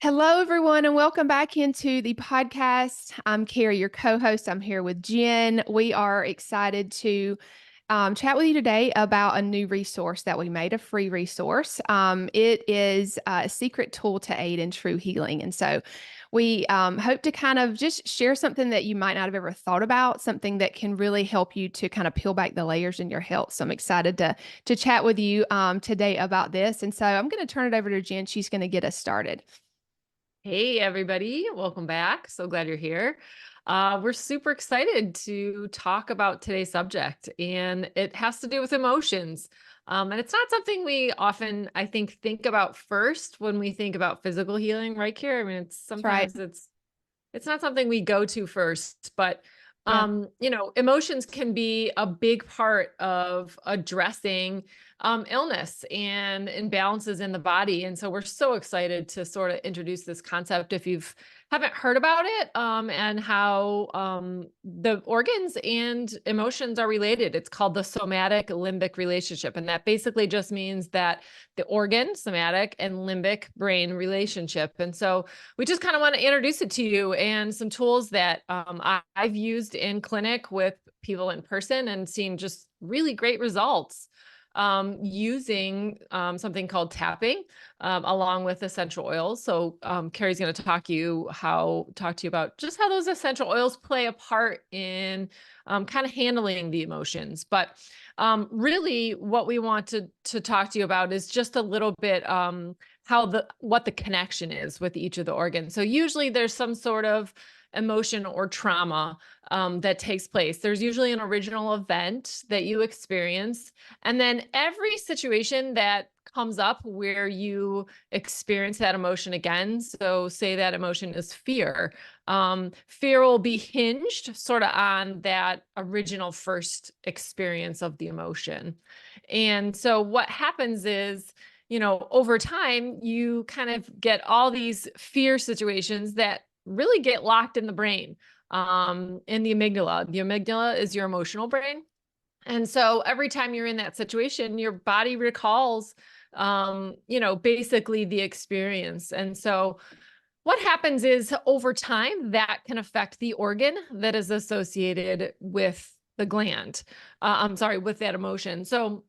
Hello, everyone, and welcome back into the podcast. I'm Kari, your co-host. I'm here with Jenn. We are excited to chat with you today about a new resource that we made, a free resource. It is a secret tool to aid in true healing. And so we hope to kind of just share something that you might not have ever thought about, something that can really help you to kind of peel back the layers in your health. So I'm excited to chat with you today about this. And so I'm going to turn it over to Jenn. She's going to get us started. Hey, everybody. Welcome back. So glad you're here. We're super excited to talk about today's subject, and it has to do with emotions. And it's not something we often, I think about first when we think about physical healing, right, Kara? I mean, That's right. it's not something we go to first, but Yeah. emotions can be a big part of addressing illness and imbalances in the body. And so we're so excited to sort of introduce this concept if you've haven't heard about it, and how the organs and emotions are related. It's called the somatic limbic relationship. And that basically just means that the organ, somatic, and limbic brain relationship. And so we just kind of want to introduce it to you and some tools that I've used in clinic with people in person and seen just really great results using something called tapping along with essential oils. So Kari's going to talk to you about just how those essential oils play a part in kind of handling the emotions. But really what we want to talk to you about is just a little bit what the connection is with each of the organs. So usually there's some sort of emotion or trauma that takes place. There's usually an original event that you experience. And then every situation that comes up where you experience that emotion again. So say that emotion is fear. Fear will be hinged sort of on that original first experience of the emotion. And so what happens is, over time, you kind of get all these fear situations that really get locked in the brain, in the amygdala. The amygdala is your emotional brain. And so every time you're in that situation, your body recalls, basically the experience. And so what happens is over time, that can affect the organ that is associated with the gland. With that emotion. So,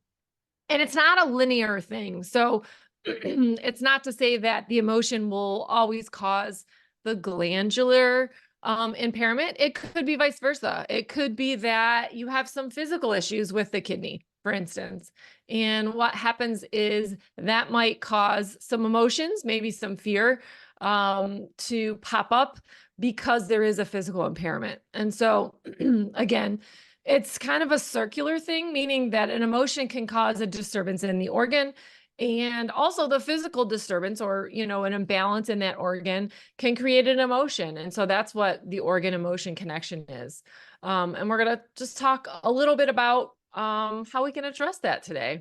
and it's not a linear thing. So it's not to say that the emotion will always cause the glandular impairment. It could be vice versa. It could be that you have some physical issues with the kidney, for instance. And what happens is that might cause some emotions, maybe some fear, to pop up because there is a physical impairment. And so again, it's kind of a circular thing, meaning that an emotion can cause a disturbance in the organ, and also the physical disturbance or, an imbalance in that organ can create an emotion. And so that's what the organ emotion connection is. And we're going to just talk a little bit about how we can address that today.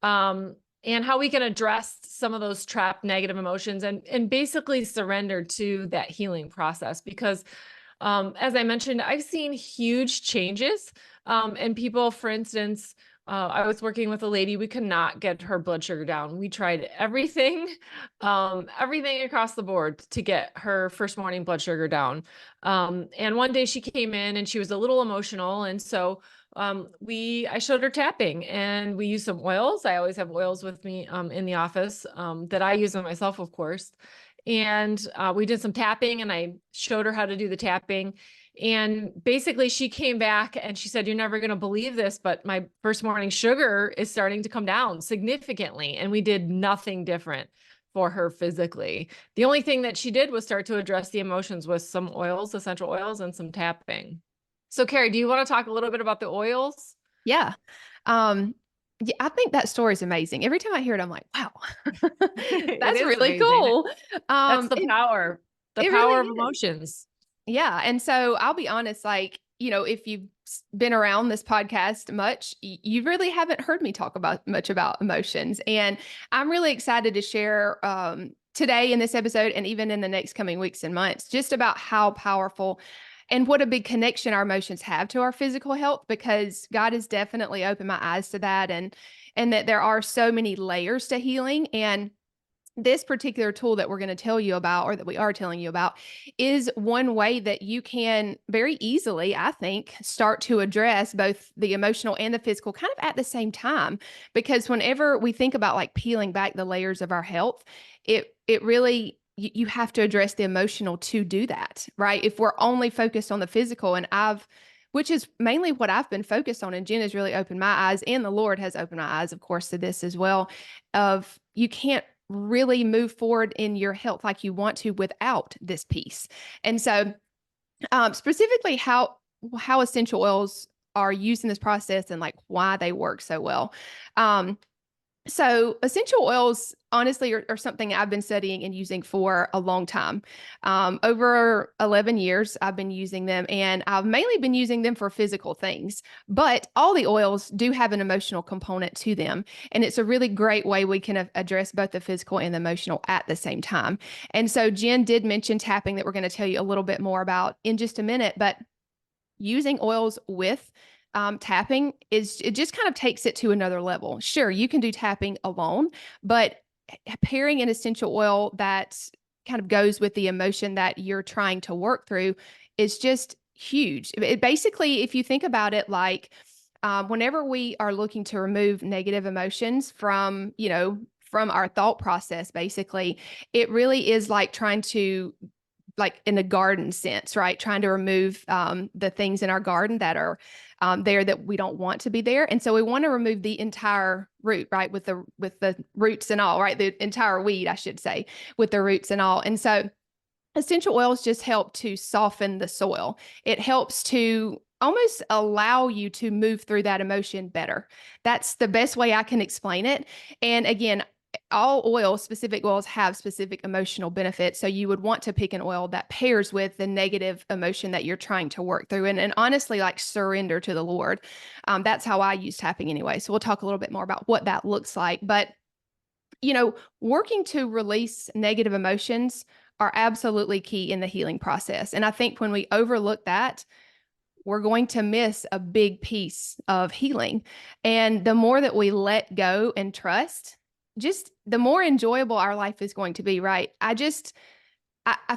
And how we can address some of those trapped negative emotions and basically surrender to that healing process. Because as I mentioned, I've seen huge changes in people. For instance, I was working with a lady, we could not get her blood sugar down. We tried everything, everything across the board to get her first morning blood sugar down. And one day she came in and she was a little emotional. And so I showed her tapping and we used some oils. I always have oils with me in the office that I use on myself, of course. And we did some tapping and I showed her how to do the tapping. And basically she came back and she said, "You're never going to believe this, but my first morning sugar is starting to come down significantly." And we did nothing different for her physically. The only thing that she did was start to address the emotions with some oils, essential oils, and some tapping. So Kari, do you want to talk a little bit about the oils? Yeah. Yeah, I think that story is amazing. Every time I hear it, I'm like, wow, It that's is really amazing. cool. That's the And the it power really of is. emotions. Yeah. And so I'll be honest, like, if you've been around this podcast much, you really haven't heard me talk about much about emotions. And I'm really excited to share today in this episode and even in the next coming weeks and months, just about how powerful and what a big connection our emotions have to our physical health, because God has definitely opened my eyes to that, and that there are so many layers to healing. And this particular tool that we're going to tell you about, or that we are telling you about, is one way that you can very easily, I think, start to address both the emotional and the physical kind of at the same time. Because whenever we think about like peeling back the layers of our health, it really, you have to address the emotional to do that, right? If we're only focused on the physical, which is mainly what I've been focused on, and Jenn has really opened my eyes, and the Lord has opened my eyes, of course, to this as well, of you can't really move forward in your health like you want to without this piece. And so, specifically how essential oils are used in this process, and like why they work so well. So essential oils, honestly, are something I've been studying and using for a long time. Over 11 years, I've been using them, and I've mainly been using them for physical things. But all the oils do have an emotional component to them. And it's a really great way we can address both the physical and the emotional at the same time. And so Jenn did mention tapping, that we're going to tell you a little bit more about in just a minute. But using oils with tapping it just kind of takes it to another level. Sure, you can do tapping alone, but pairing an essential oil that kind of goes with the emotion that you're trying to work through is just huge. It basically, if you think about it, like whenever we are looking to remove negative emotions from our thought process, basically, it really is like trying to, like in a garden sense, right? Trying to remove the things in our garden that are there that we don't want to be there. And so we want to remove the entire root, right? With the roots and all, right? The entire weed, I should say, with the roots and all. And so essential oils just help to soften the soil. It helps to almost allow you to move through that emotion better. That's the best way I can explain it. And again, all specific oils have specific emotional benefits. So you would want to pick an oil that pairs with the negative emotion that you're trying to work through, and honestly, like surrender to the Lord. That's how I use tapping anyway. So we'll talk a little bit more about what that looks like. But, working to release negative emotions are absolutely key in the healing process. And I think when we overlook that, we're going to miss a big piece of healing. And the more that we let go and trust, just the more enjoyable our life is going to be, right? I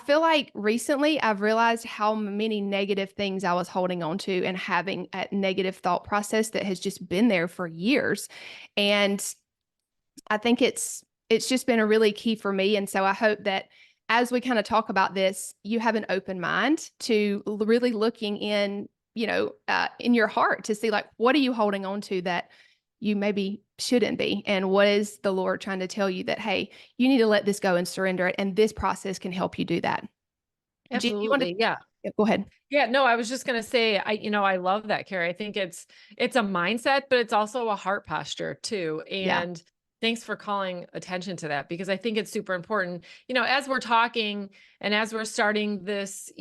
feel like recently I've realized how many negative things I was holding on to and having a negative thought process that has just been there for years. And I think it's just been a really key for me. And so I hope that as we kind of talk about this, you have an open mind to really looking in your heart to see, like, what are you holding on to that you maybe shouldn't be? And what is the Lord trying to tell you that, hey, you need to let this go and surrender it. And this process can help you do that. Jen, you want to, Absolutely. Yeah. go ahead. Yeah, no, I was just going to say, I love that, Kari. I think it's a mindset, but it's also a heart posture too. Yeah. And thanks for calling attention to that, because I think it's super important. As we're talking and as we're starting this,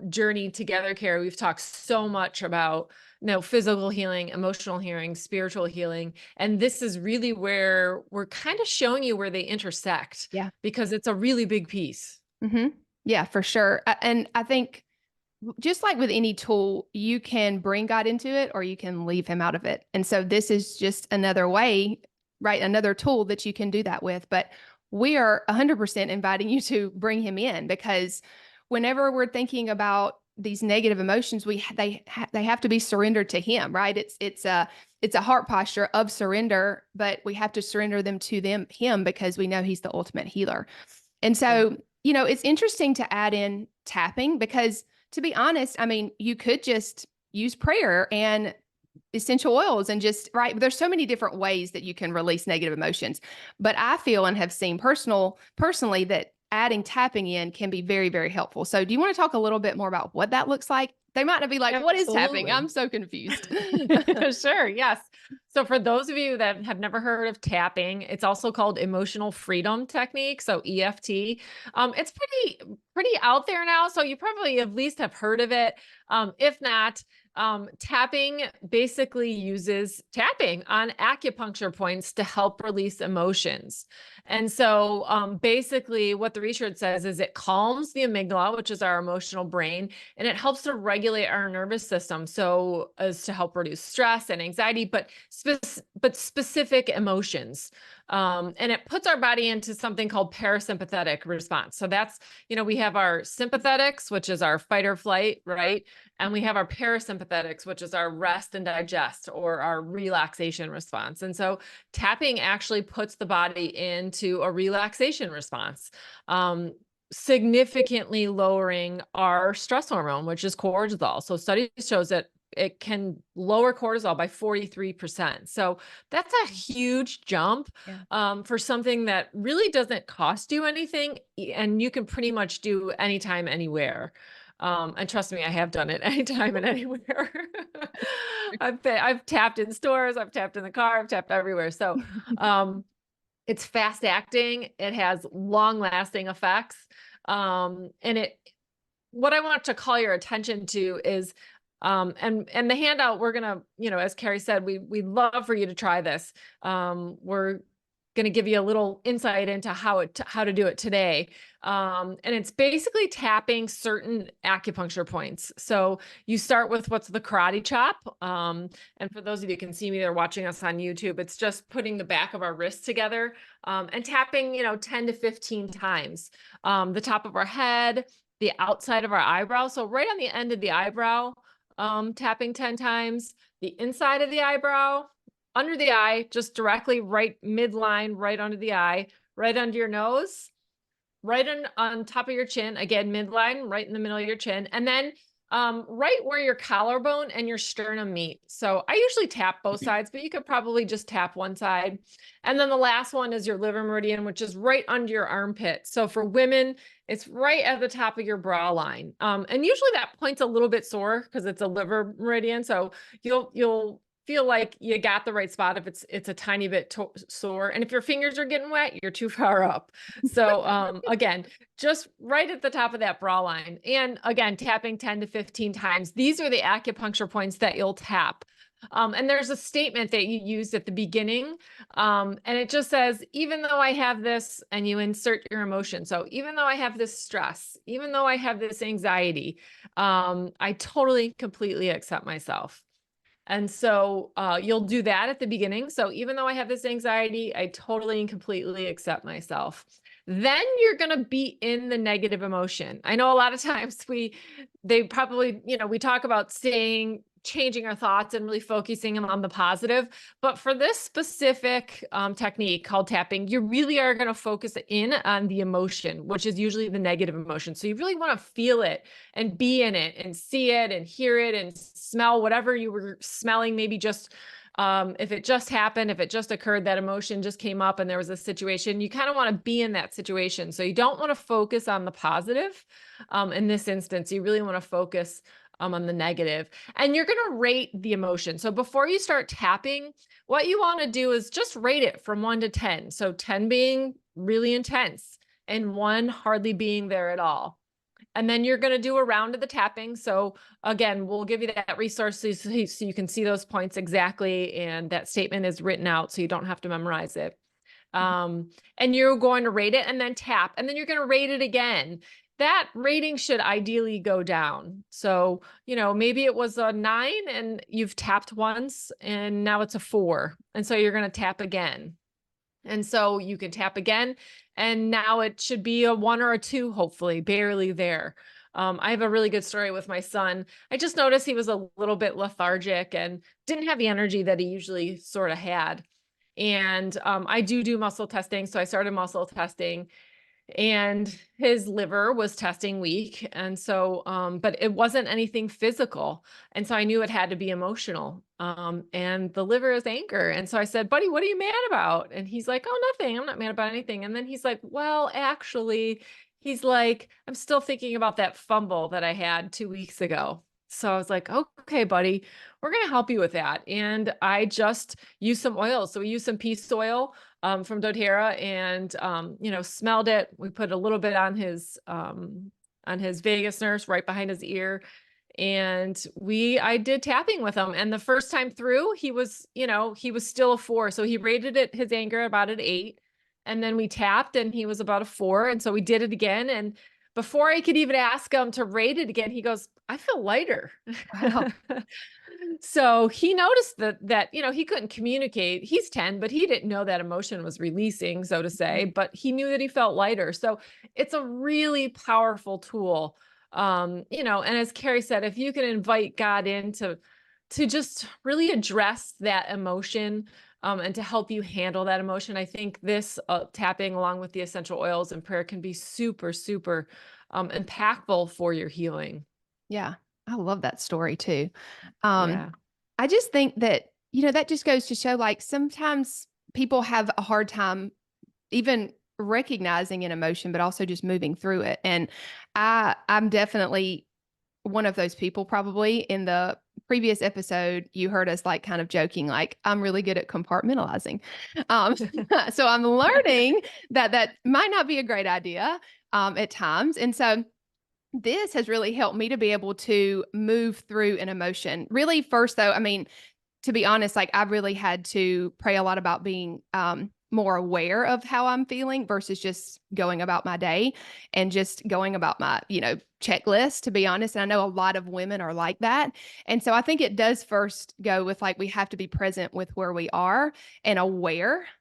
journey together, Kari, we've talked so much about, physical healing, emotional healing, spiritual healing. And this is really where we're kind of showing you where they intersect. Yeah. Because it's a really big piece. Mm-hmm. Yeah, for sure. And I think, just like with any tool, you can bring God into it or you can leave him out of it. And so this is just another way, right? Another tool that you can do that with. But we are 100% inviting you to bring him in, because whenever we're thinking about these negative emotions, they have to be surrendered to him, right? It's a heart posture of surrender, but we have to surrender them to him, because we know he's the ultimate healer. And so, it's interesting to add in tapping, because, to be honest, I mean, you could just use prayer and essential oils and just, right? There's so many different ways that you can release negative emotions. But I feel and have seen personally that adding tapping in can be very, very helpful. So do you want to talk a little bit more about what that looks like? They might not be like, what is tapping? Absolutely. I'm so confused. Sure. Yes. So for those of you that have never heard of tapping, it's also called emotional freedom technique. So EFT. It's pretty out there now. So you probably at least have heard of it. If not, tapping basically uses tapping on acupuncture points to help release emotions. And so basically what the research says is it calms the amygdala, which is our emotional brain, and it helps to regulate our nervous system. So as to help reduce stress and anxiety, but specific emotions. And it puts our body into something called parasympathetic response. So that's, we have our sympathetics, which is our fight or flight, right? And we have our parasympathetics, which is our rest and digest, or our relaxation response. And so tapping actually puts the body into a relaxation response, significantly lowering our stress hormone, which is cortisol. So studies shows that it can lower cortisol by 43%. So that's a huge jump, for something that really doesn't cost you anything, and you can pretty much do anytime, anywhere. And trust me, I have done it anytime and anywhere. I've tapped in stores, I've tapped in the car, I've tapped everywhere. So, it's fast acting. It has long lasting effects. And what I want to call your attention to is, and the handout, we're going to, as Kari said, we'd love for you to try this. We're going to give you a little insight into how to do it today. And it's basically tapping certain acupuncture points. So you start with what's the karate chop. And for those of you who can see me, they're watching us on YouTube. It's just putting the back of our wrists together, and tapping, 10 to 15 times, the top of our head, the outside of our eyebrow. So right on the end of the eyebrow, tapping 10 times, the inside of the eyebrow, under the eye, just directly right midline, right under the eye, right under your nose, right on top of your chin, again, midline, right in the middle of your chin, and then right where your collarbone and your sternum meet. So I usually tap both sides, but you could probably just tap one side. And then the last one is your liver meridian, which is right under your armpit. So for women, it's right at the top of your brow line. And usually that point's a little bit sore because it's a liver meridian. So you'll feel like you got the right spot if it's a tiny bit sore. And if your fingers are getting wet, you're too far up. So again, just right at the top of that brow line. And again, tapping 10 to 15 times. These are the acupuncture points that you'll tap. And there's a statement that you used at the beginning. And it just says, even though I have this, and you insert your emotion. So even though I have this stress, even though I have this anxiety, I totally, completely accept myself. And so you'll do that at the beginning. So even though I have this anxiety, I totally and completely accept myself. Then you're going to be in the negative emotion. I know a lot of times we talk about changing our thoughts and really focusing on the positive. But for this specific technique called tapping, you really are going to focus in on the emotion, which is usually the negative emotion. So you really want to feel it and be in it and see it and hear it and smell whatever you were smelling, maybe just if it just happened, if it just occurred, that emotion just came up and there was a situation, you kind of want to be in that situation. So you don't want to focus on the positive. In this instance, you really want to focus on the negative, and you're going to rate the emotion. So before you start tapping, what you want to do is just rate it from 1 to 10. So 10 being really intense and 1 hardly being there at all. And then you're going to do a round of the tapping. So again, we'll give you that resource so you can see those points exactly. And that statement is written out so you don't have to memorize it. And you're going to rate it and then tap, and then you're going to rate it again. That rating should ideally go down. So, maybe it was a 9 and you've tapped once and now it's a 4. And so you're going to tap again. And so you can tap again, and now it should be a 1 or a 2, hopefully, barely there. I have a really good story with my son. I just noticed he was a little bit lethargic and didn't have the energy that he usually sort of had. And I do muscle testing. So I started muscle testing, and his liver was testing weak. And so, but it wasn't anything physical. And so I knew it had to be emotional. And the liver is anger. And so I said, buddy, what are you mad about? And he's like, oh, nothing. I'm not mad about anything. And then he's like, well, actually, he's like, I'm still thinking about that fumble that I had 2 weeks ago. So I was like, okay, buddy, we're going to help you with that. And I just used some oil. So we used some peace oil from doTERRA, and, smelled it. We put a little bit on his vagus nerves right behind his ear. And I did tapping with him. And the first time through, he was still a 4. So he rated his anger about an 8. And then we tapped and he was about a 4. And so we did it again. And before I could even ask him to rate it again, he goes, I feel lighter. Wow. So he noticed that, he couldn't communicate. He's 10, but he didn't know that emotion was releasing, so to say, but he knew that he felt lighter. So it's a really powerful tool. And as Kari said, if you can invite God in to just really address that emotion, and to help you handle that emotion, I think this tapping along with the essential oils and prayer can be super, super impactful for your healing. Yeah. I love that story too. Um, Yeah. I just think that, that just goes to show like sometimes people have a hard time even recognizing an emotion, but also just moving through it. And I'm definitely one of those people. Probably in the previous episode, you heard us like kind of joking, like I'm really good at compartmentalizing. Um, so I'm learning that might not be a great idea at times. And so this has really helped me to be able to move through an emotion. Really, first though, I mean, to be honest, like I've really had to pray a lot about being more aware of how I'm feeling versus just going about my day and just going about my, checklist, to be honest. And I know a lot of women are like that. And so I think it does first go with like we have to be present with where we are and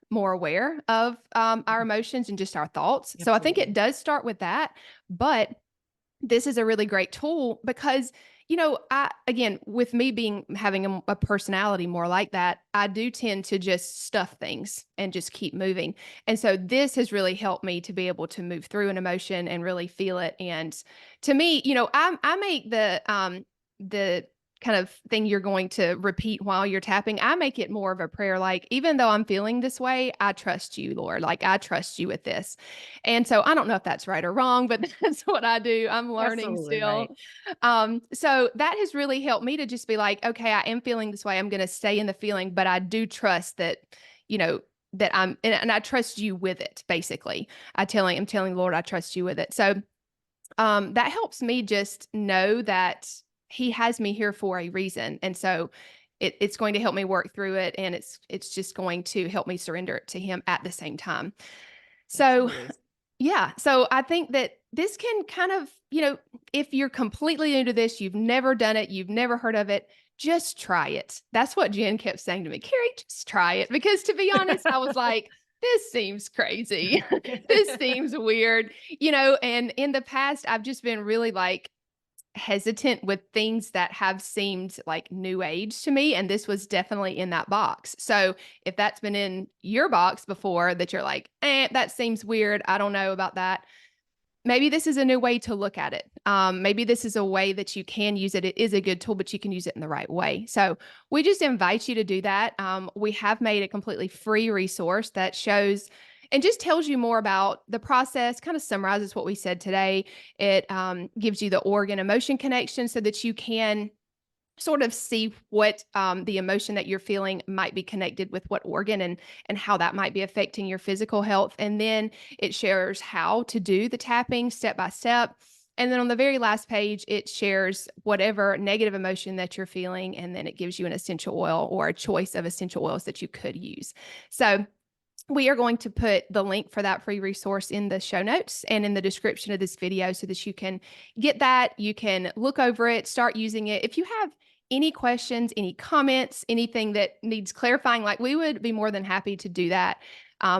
more aware of our emotions and just our thoughts. So I think Absolutely. it does start with that. But this is a really great tool because again, with me having a personality more like that, I do tend to just stuff things and just keep moving. And so this has really helped me to be able to move through an emotion and really feel it. And to me, I make the kind of thing you're going to repeat while you're tapping. I make it more of a prayer, like, even though I'm feeling this way, I trust you, Lord. Like, I trust you with this. And so I don't know if that's right or wrong, but that's what I do. I'm learning Absolutely still. right. So that has really helped me to just be like, okay, I am feeling this way. I'm going to stay in the feeling, but I do trust that, you know, that and I trust you with it. Basically, I'm telling Lord, I trust you with it. So, that helps me just know that he has me here for a reason. And so it's going to help me work through it. And it's just going to help me surrender it to him at the same time. So Absolutely. yeah. So I think that this can kind of, if you're completely new to this, you've never done it, you've never heard of it, just try it. That's what Jen kept saying to me, Kari, just try it. Because to be honest, I was like, this seems crazy. This seems weird, and in the past, I've just been really like hesitant with things that have seemed like new age to me. And this was definitely in that box. So if that's been in your box before that you're like, that seems weird, I don't know about that, maybe this is a new way to look at it. Maybe this is a way that you can use it. It is a good tool, but you can use it in the right way. So we just invite you to do that. We have made a completely free resource that shows and just tells you more about the process, kind of summarizes what we said today. It gives you the organ emotion connection so that you can sort of see what the emotion that you're feeling might be connected with what organ and how that might be affecting your physical health. And then it shares how to do the tapping step by step. And then on the very last page, it shares whatever negative emotion that you're feeling. And then it gives you an essential oil or a choice of essential oils that you could use. So we are going to put the link for that free resource in the show notes and in the description of this video so that you can get that. You can look over it, start using it. If you have any questions, any comments, anything that needs clarifying, like we would be more than happy to do that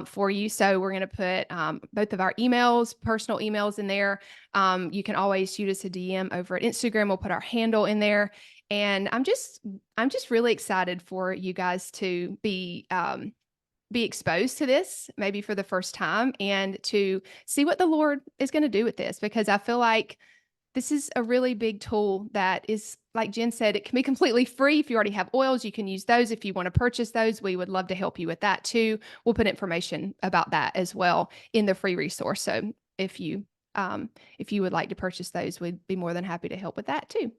for you. So we're going to put both of our emails, personal emails in there. You can always shoot us a DM over at Instagram. We'll put our handle in there. And I'm just really excited for you guys to be exposed to this maybe for the first time and to see what the Lord is going to do with this, because I feel like this is a really big tool that is, like Jen said, it can be completely free. If you already have oils, you can use those. If you want to purchase those, we would love to help you with that too. We'll put information about that as well in the free resource. So if you would like to purchase those, we'd be more than happy to help with that too.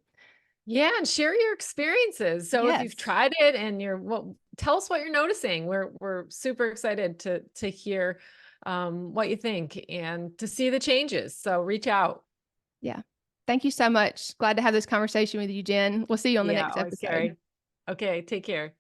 Yeah, and share your experiences. So if you've Yes. tried it and tell us what you're noticing. We're super excited to hear what you think and to see the changes. So reach out. Yeah. Thank you so much. Glad to have this conversation with you, Jen. We'll see you on the Yeah, next always, episode. Kari. Okay, take care.